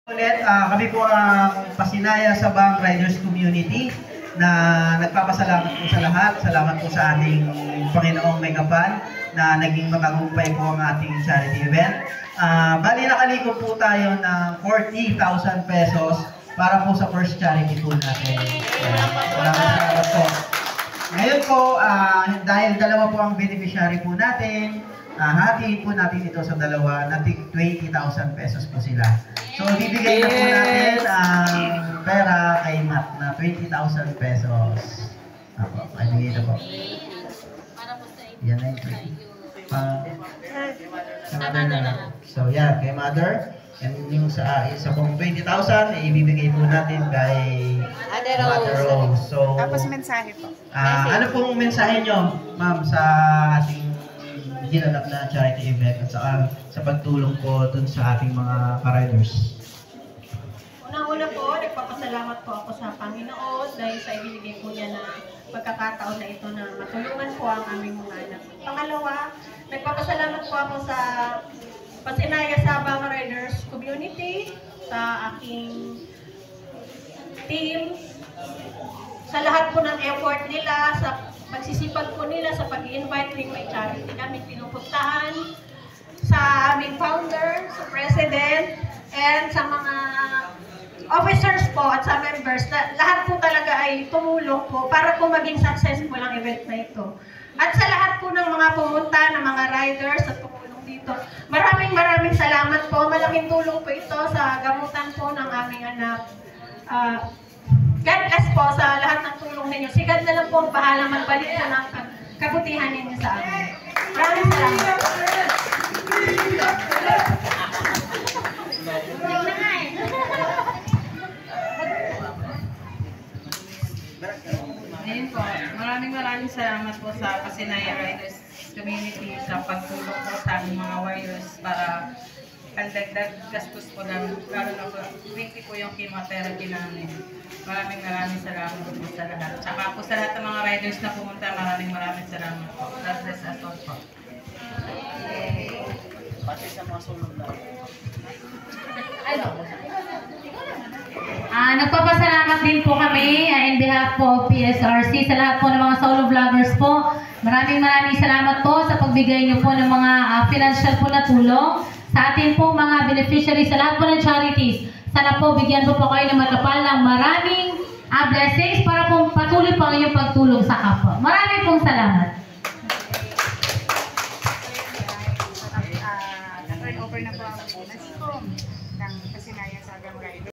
Ulit, kami po ang Pasinaya Sabang Riders Community na nagpapasalamat po sa lahat. Salamat po sa ating Panginoong Megapan na naging matagumpay po ang ating charity event. Bali nakaliko po tayo ng 40,000 pesos para po sa first charity po natin. Maraming salamat po. Ngayon po, dahil dalawa po ang beneficiary po natin, hatiin po natin ito sa dalawa, nating 20,000 pesos po sila. So, bibigay na po natin ang pera kay Matt na 20,000 pesos. Ako, ibigay na po. Yan na yung mother na lang. So, yan, kay mother. And yung sa pong 20,000, ibibigay po natin kay Mother Rose. So, tapos mensahe po. Ano pong mensahe nyo, ma'am, sa ating ginanap na charity event at sa pagtulong po dun sa ating mga ka-riders? Unang-una po, nagpapasalamat po ako sa Panginoon dahil sa ibinigay po niya na pagkakataon na ito na matulungan po ang aming mga anak. Pangalawa, nagpapasalamat po ako sa Pasinaya Sabang Riders Community, sa aking team, sa lahat po ng effort nila, sa magsisipag po nila sa pag-invite rin may charity kami pinupuntahan, sa aming founder, sa president, and sa mga officers po at sa members, na lahat po talaga ay tumulong po para po maging successful ang event na ito. At sa lahat po ng mga pumunta, ng mga riders at tumulong dito, maraming salamat po. Malaking tulong po ito sa gamutan po ng aming anak. God bless po sa lahat ng tulong ninyo. Si God na lang po ang bahala magbalik po ng kabutihan ninyo sa amin. Maraming salamat. Ayun po, maraming salamat po sa Pasinaya Riders Community sa pagtulong po sa aming mga warriors para pandagdag gastos po lang, lalo na po, 20 po yung chemotherapy namin. Maraming salamat po sa lahat. Tsaka po sa lahat ng mga riders na pumunta, maraming salamat po. God bless us all po. Pati sa mga sulong na. Nagpapasalamat din po kami in behalf po of PSRC sa lahat po ng mga solo vloggers po. Maraming salamat po sa pagbigay niyo po ng mga financial po na tulong sa ating po mga beneficiaries sa lahat po ng charities. Sana po bigyan po kayo ng matapal ng maraming blessings para po patuloy po ang inyong pagtulong sa kapwa. Maraming pong salamat. Turn over na po ang bonus ko.